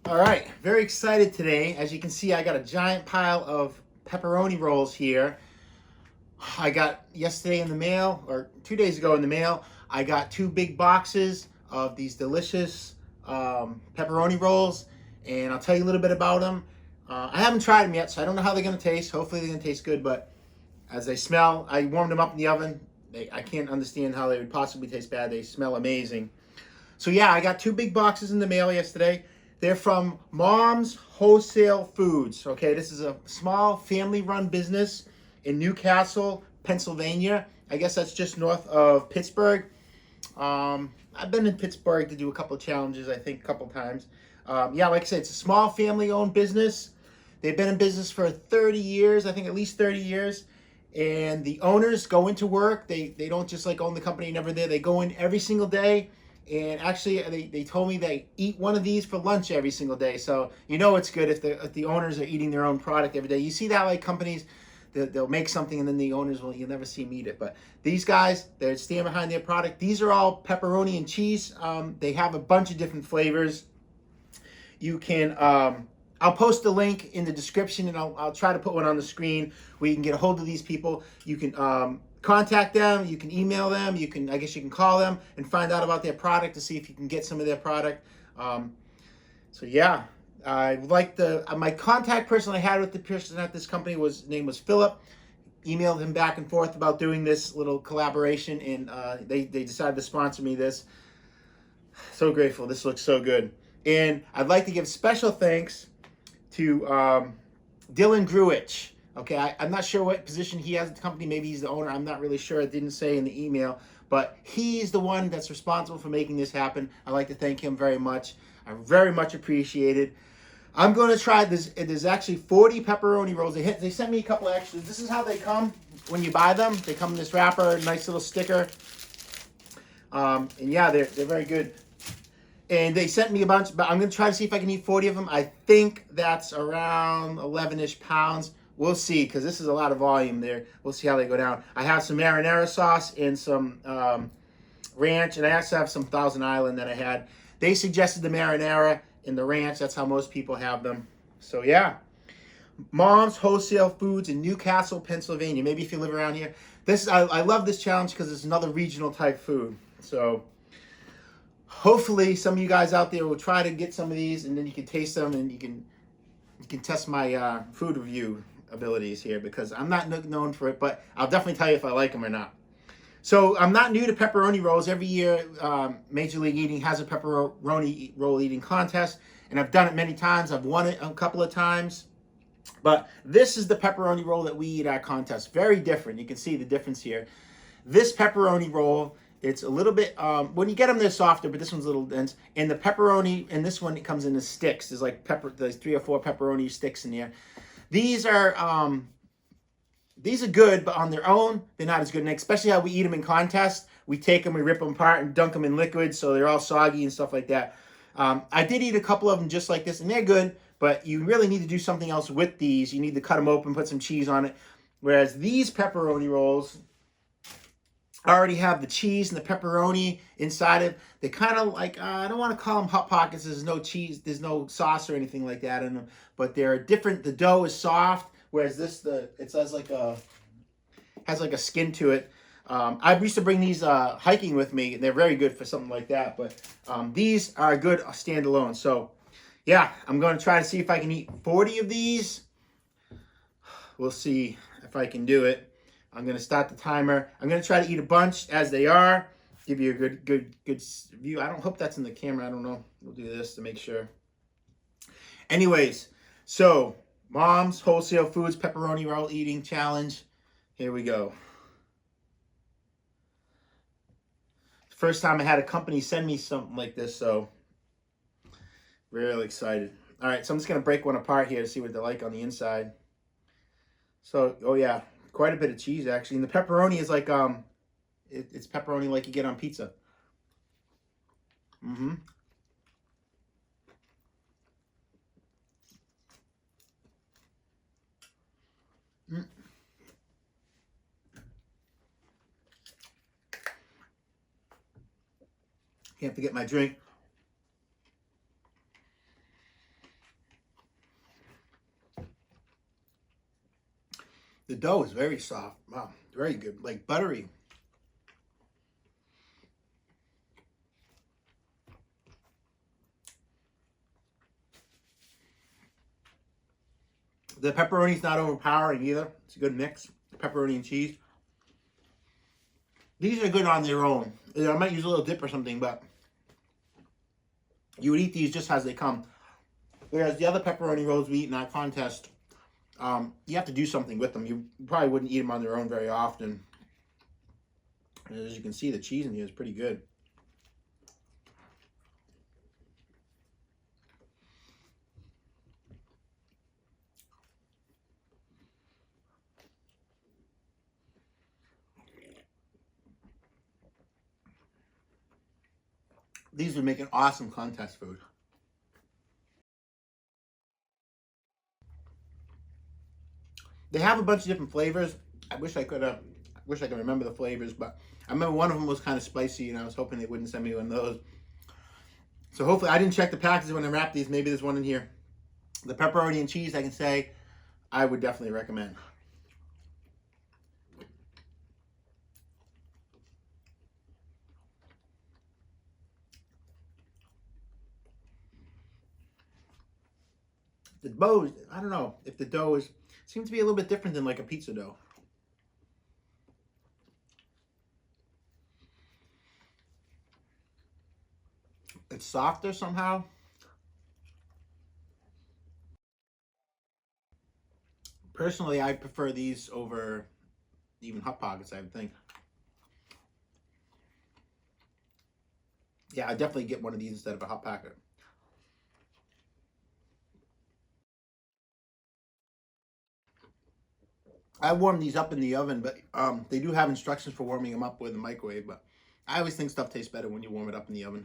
All right, very excited today. As you can see, I got a giant pile of pepperoni rolls here. I got yesterday in the mail, or 2 days ago in the mail, I got 2 big boxes of these delicious pepperoni rolls, and I'll tell you a little bit about them. I haven't tried them yet, so I don't know how they're going to taste. Hopefully they're going to taste good, but as they smell, I warmed them up in the oven. I can't understand how they would possibly taste bad. They smell amazing. So yeah, I got 2 big boxes in the mail yesterday. They're from Mom's Wholesale Foods. Okay, this is a small family-run business in Newcastle, Pennsylvania. I guess that's just north of Pittsburgh. I've been in Pittsburgh to do a couple of challenges, I think, a couple times. Yeah, like I said, it's a small family-owned business. They've been in business for 30 years, I think at least 30 years. And the owners go into work. They don't just like own the company and never there. They go in every single day. And actually, they told me they eat one of these for lunch every single day. So you know it's good if the owners are eating their own product every day. You see that like companies, they'll make something and then the owners you'll never see them eat it. But these guys, they stand behind their product. These are all pepperoni and cheese. They have a bunch of different flavors. You can, I'll post the link in the description, and I'll try to put one on the screen where you can get a hold of these people. You can contact them, you can email them, I guess you can call them and find out about their product to see if you can get some of their product. So yeah, I like my contact person I had with the person at this company name was Philip. Emailed him back and forth about doing this little collaboration, and they decided to sponsor me this. So grateful. This looks so good. And I'd like to give special thanks to Dylan Gruich. Okay, I'm not sure what position he has at the company. Maybe he's the owner. I'm not really sure. It didn't say in the email. But he's the one that's responsible for making this happen. I'd like to thank him very much. I very much appreciate it. I'm going to try this. There's actually 40 pepperoni rolls. They sent me a couple extras. This is how they come when you buy them. They come in this wrapper, nice little sticker. And yeah, they're very good. And they sent me a bunch, but I'm going to try to see if I can eat 40 of them. I think that's around 11-ish pounds. We'll see, because this is a lot of volume there. We'll see how they go down. I have some marinara sauce and some ranch, and I also have some Thousand Island that I had. They suggested the marinara and the ranch. That's how most people have them. So yeah, Mom's Wholesale Foods in Newcastle, Pennsylvania. Maybe if you live around here. I love this challenge because it's another regional type food. So hopefully some of you guys out there will try to get some of these, and then you can taste them, and you can test my food review abilities here, because I'm not known for it, but I'll definitely tell you if I like them or not. So I'm not new to pepperoni rolls. Every year, Major League Eating has a pepperoni roll eating contest, and I've done it many times. I've won it a couple of times. But this is the pepperoni roll that we eat at our contest. Very different. You can see the difference here. This pepperoni roll, it's a little bit, when you get them, they're softer, but this one's a little dense. And the pepperoni, and this one, it comes in the sticks. There's like there's 3 or 4 pepperoni sticks in here. These are good, but on their own, they're not as good. And especially how we eat them in contests. We take them, we rip them apart and dunk them in liquid, so they're all soggy and stuff like that. I did eat a couple of them just like this, and they're good, but you really need to do something else with these. You need to cut them open, put some cheese on it. Whereas these pepperoni rolls already have the cheese and the pepperoni inside it. They kind of like, I don't want to call them Hot Pockets. There's no cheese, there's no sauce or anything like that in them, but they're different. The dough is soft, whereas this, it has like a skin to it. I used to bring these hiking with me, and they're very good for something like that, but these are good standalone. So yeah, I'm going to try to see if I can eat 40 of these. We'll see if I can do it. I'm going to start the timer. I'm going to try to eat a bunch as they are. Give you a good view. I don't hope that's in the camera. I don't know. We'll do this to make sure. Anyways, so Mom's Wholesale Foods Pepperoni Roll Eating Challenge. Here we go. First time I had a company send me something like this, so really excited. All right, so I'm just going to break one apart here to see what they're like on the inside. So, oh yeah, quite a bit of cheese actually. And the pepperoni is like, it's pepperoni like you get on pizza. Mm-hmm. Mm. You have to get my drink. The dough is very soft. Wow, very good, like buttery. The pepperoni's not overpowering either. It's a good mix, pepperoni and cheese. These are good on their own. I might use a little dip or something, but you would eat these just as they come. Whereas the other pepperoni rolls we eat in that contest, you have to do something with them. You probably wouldn't eat them on their own very often. And as you can see, the cheese in here is pretty good. These would make an awesome contest food. They have a bunch of different flavors. I wish I could remember the flavors, but I remember one of them was kind of spicy, and I was hoping they wouldn't send me one of those. So hopefully, I didn't check the packages when I wrapped these. Maybe there's one in here. The pepperoni and cheese, I can say, I would definitely recommend. The dough, I don't know if the dough seems to be a little bit different than like a pizza dough. It's softer somehow. Personally, I prefer these over even Hot Pockets, I would think. Yeah, I definitely get one of these instead of a Hot Pocket. I warm these up in the oven, but they do have instructions for warming them up with the microwave, but I always think stuff tastes better when you warm it up in the oven.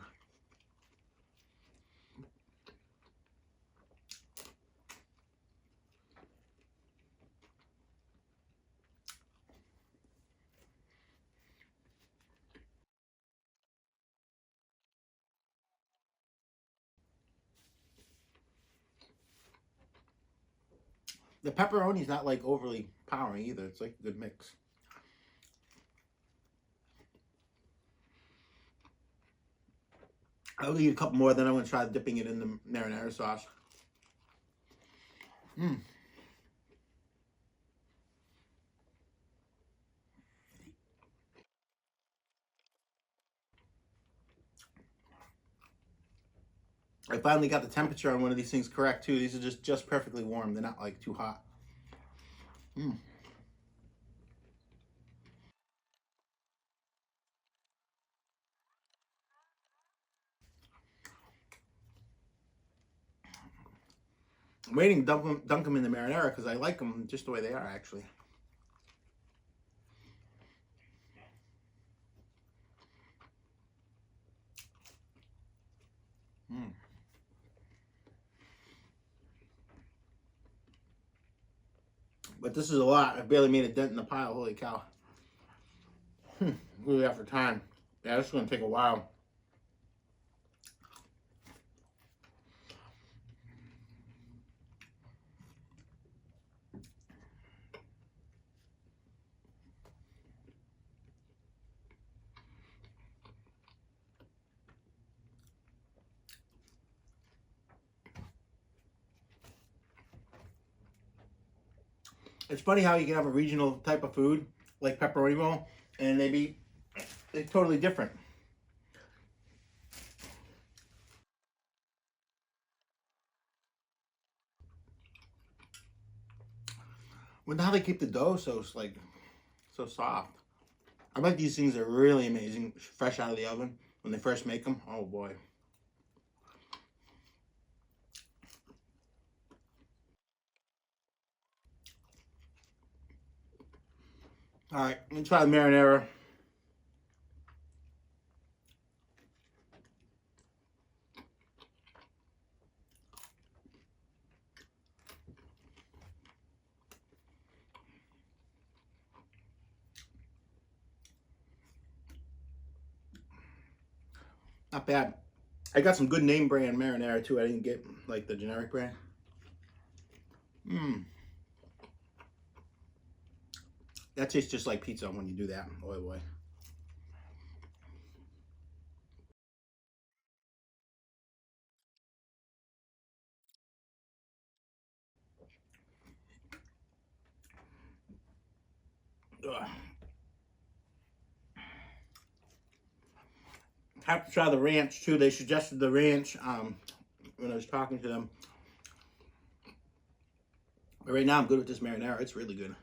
The pepperoni's not like overly powering either. It's like a good mix. I'll eat a couple more, then I'm going to try dipping it in the marinara sauce. Mmm. I finally got the temperature on one of these things correct too. These are just perfectly warm. They're not like too hot. Mm. I'm waiting to dunk them in the marinara because I like them just the way they are actually. Mm. But this is a lot. I barely made a dent in the pile. Holy cow. Really after time. Yeah, this is going to take a while. It's funny how you can have a regional type of food like pepperoni roll, and they're totally different. Well, how they keep the dough so soft. I bet these things are really amazing, fresh out of the oven when they first make them. Oh boy. All right, let me try the marinara. Not bad. I got some good name brand marinara too. I didn't get like the generic brand. Mmm. That tastes just like pizza when you do that. Boy, boy. Ugh. Have to try the ranch too. They suggested the ranch when I was talking to them. But right now I'm good with this marinara. It's really good.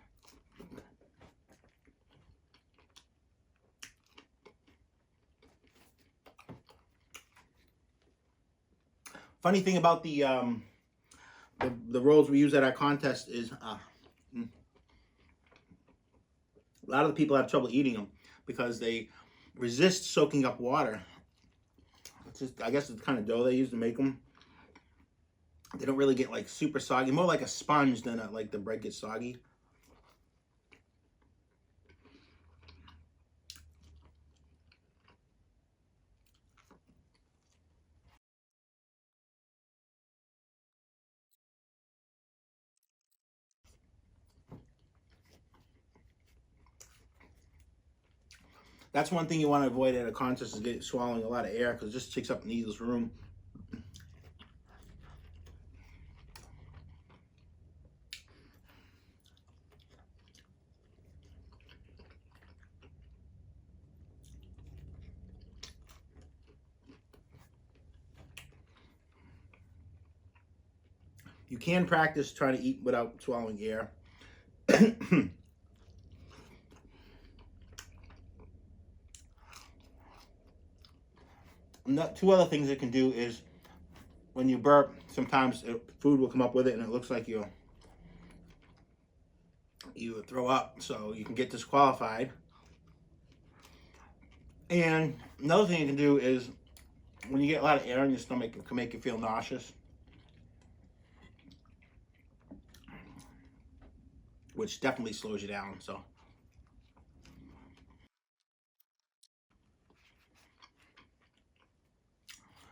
Funny thing about the rolls we use at our contest is a lot of the people have trouble eating them because they resist soaking up water. It's just, I guess it's the kind of dough they use to make them. They don't really get like super soggy, more like a sponge than like the bread gets soggy. That's one thing you want to avoid at a contest is swallowing a lot of air because it just takes up needless room. You can practice trying to eat without swallowing air. Two other things it can do is when you burp, sometimes food will come up with it and it looks like you throw up, so you can get disqualified. And another thing you can do is when you get a lot of air in your stomach, it can make you feel nauseous, which definitely slows you down. So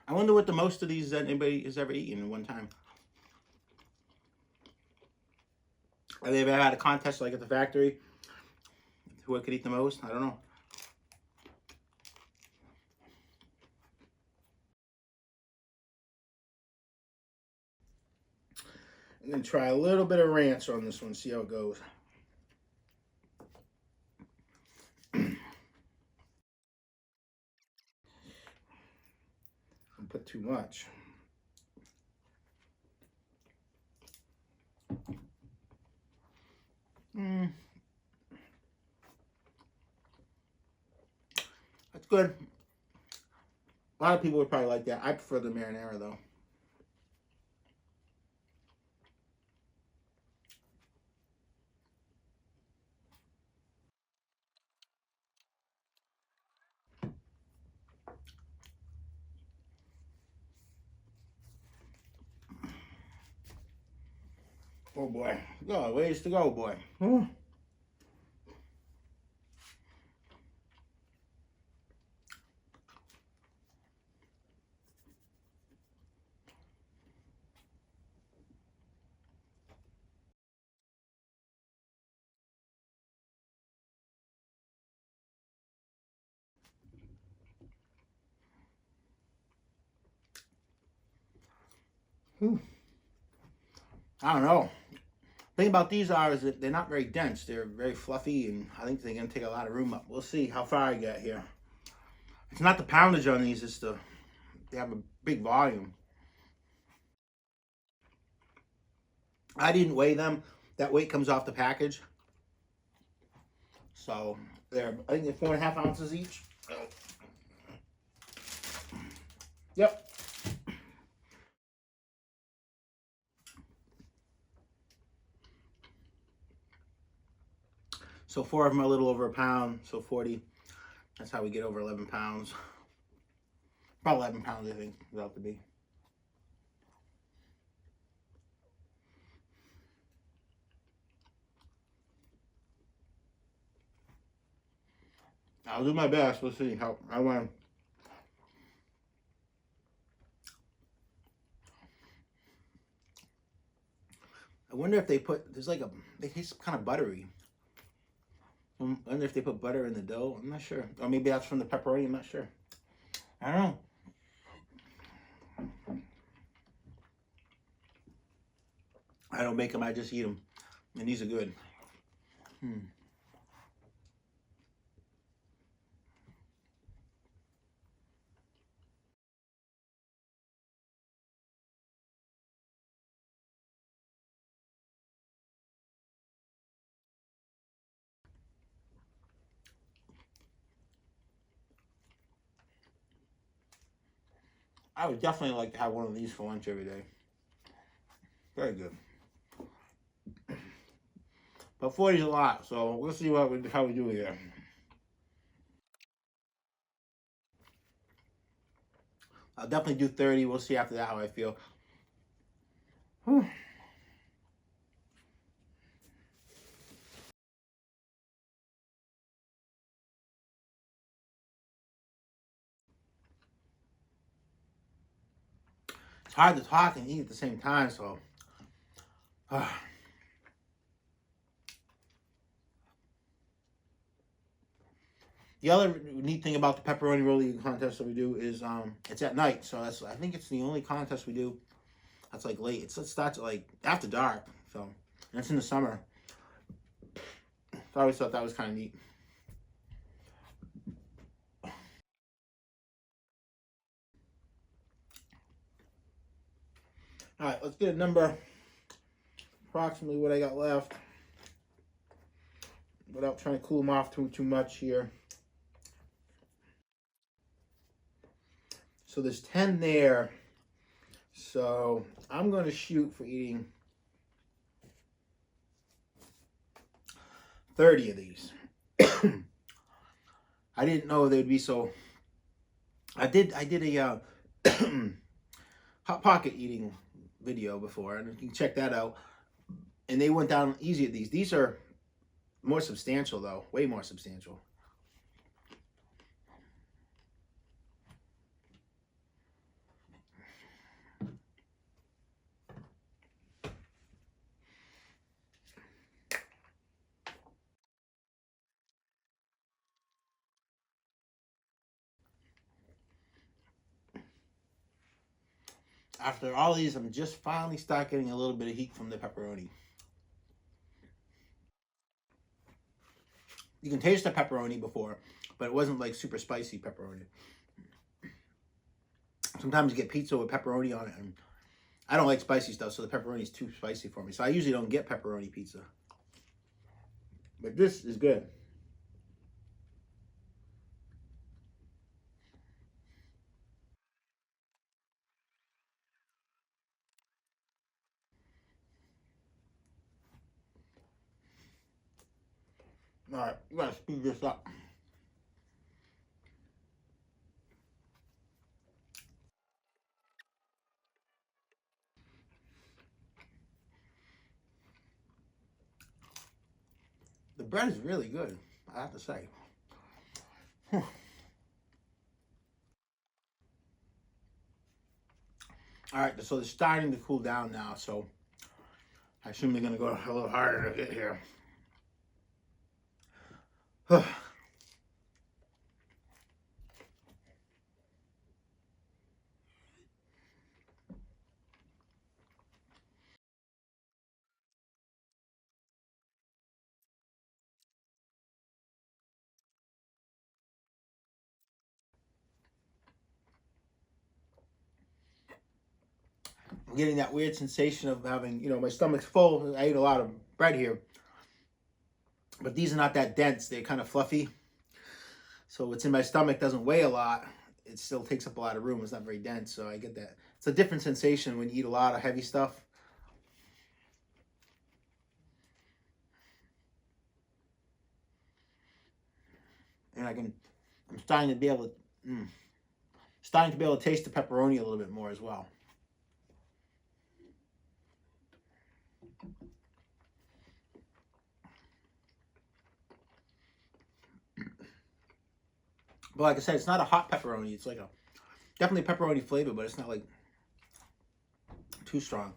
I wonder what the most of these that anybody has ever eaten in one time. Have they ever had a contest like at the factory? Who could eat the most? I don't know. And then try a little bit of ranch on this one, see how it goes. Don't put too much. That's good. A lot of people would probably like that. I prefer the marinara though. Oh boy. Oh, ways to go, boy. I don't know. The thing about these are is that they're not very dense. They're very fluffy, and I think they're going to take a lot of room up. We'll see how far I get here. It's not the poundage on these, it's they have a big volume. I didn't weigh them. That weight comes off the package. So I think they're 4.5 ounces each. Yep. So 4 of them are a little over a pound, so 40. That's how we get over 11 pounds. About 11 pounds, I think, is out to be. I'll do my best. We'll see how I want. I wonder if they taste kind of buttery. I wonder if they put butter in the dough. I'm not sure. Or maybe that's from the pepperoni. I'm not sure. I don't know. I don't make them. I just eat them. And these are good. I would definitely like to have one of these for lunch every day. Very good. But 40 is a lot, so we'll see how we do here. I'll definitely do 30. We'll see after that how I feel. Whew. It's hard to talk and eat at the same time, so. The other neat thing about the pepperoni roll eating contest that we do is it's at night, so I think it's the only contest we do that's like late. It starts at like after dark, so and it's in the summer. So I always thought that was kind of neat. All right, let's get a number, approximately what I got left, without trying to cool them off too much here. So there's 10 there. So I'm going to shoot for eating 30 of these. I didn't know they'd be so. I did a hot pocket eating video before, and you can check that out. And they went down easy at these. These are more substantial though, way more substantial. After all these, I'm just finally start getting a little bit of heat from the pepperoni. You can taste the pepperoni before, but it wasn't like super spicy pepperoni. Sometimes you get pizza with pepperoni on it, and I don't like spicy stuff, so the pepperoni is too spicy for me. So I usually don't get pepperoni pizza. But this is good. All right, we gotta speed this up. The bread is really good, I have to say. All right, so they're starting to cool down now, so I assume they're gonna go a little harder to get here. I'm getting that weird sensation of having, my stomach's full. I ate a lot of bread here. But these are not that dense. They're kind of fluffy. So what's in my stomach doesn't weigh a lot. It still takes up a lot of room. It's not very dense. So I get that. It's a different sensation when you eat a lot of heavy stuff. And I'm starting to be able to taste the pepperoni a little bit more as well. But like I said, it's not a hot pepperoni. It's like definitely pepperoni flavor, but it's not like too strong.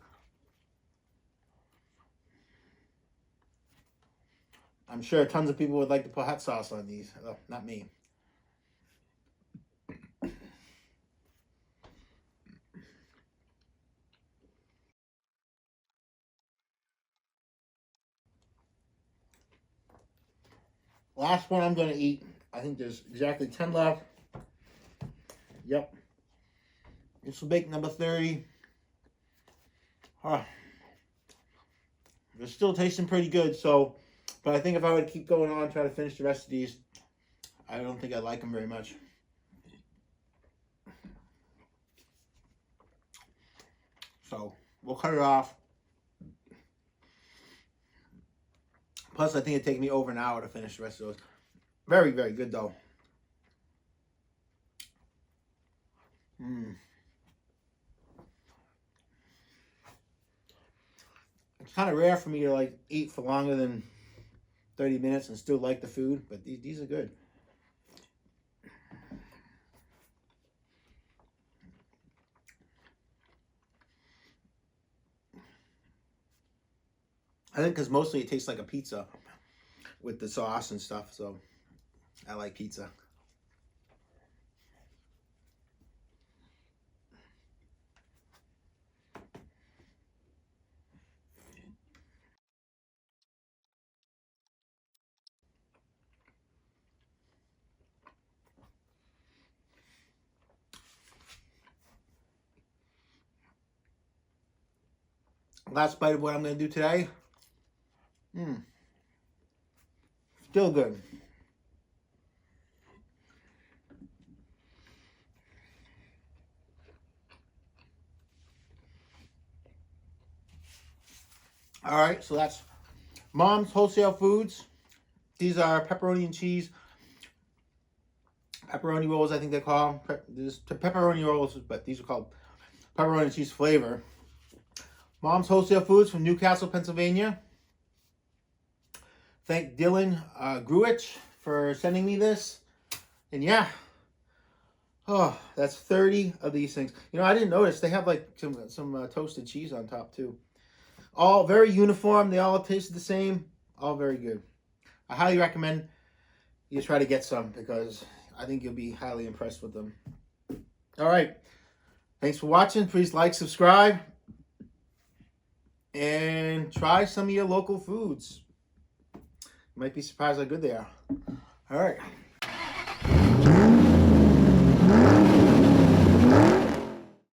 I'm sure tons of people would like to put hot sauce on these. Oh, not me. Last one I'm going to eat. I think there's exactly 10 left. Yep. This will make number 30. They're still tasting pretty good, so, but I think if I would keep going on, try to finish the rest of these, I don't think I like them very much. So, we'll cut it off. Plus, I think it'd take me over an hour to finish the rest of those. Very, very good, though. It's kind of rare for me to like eat for longer than 30 minutes and still like the food, but these are good. I think because mostly it tastes like a pizza with the sauce and stuff, so I like pizza. Last bite of what I'm going to do today. Still good. All right, so that's Mom's Wholesale Foods. These are pepperoni and cheese. Pepperoni rolls, I think they call them. There's pepperoni rolls, but these are called pepperoni and cheese flavor. Mom's Wholesale Foods from Newcastle, Pennsylvania. Thank Dylan Gruich for sending me this. And yeah, oh, that's 30 of these things. You know, I didn't notice they have like some toasted cheese on top too. All very uniform. They all taste the same. All very good. I highly recommend you try to get some because I think you'll be highly impressed with them. All right. Thanks for watching. Please like, subscribe, and try some of your local foods. You might be surprised how good they are. All right.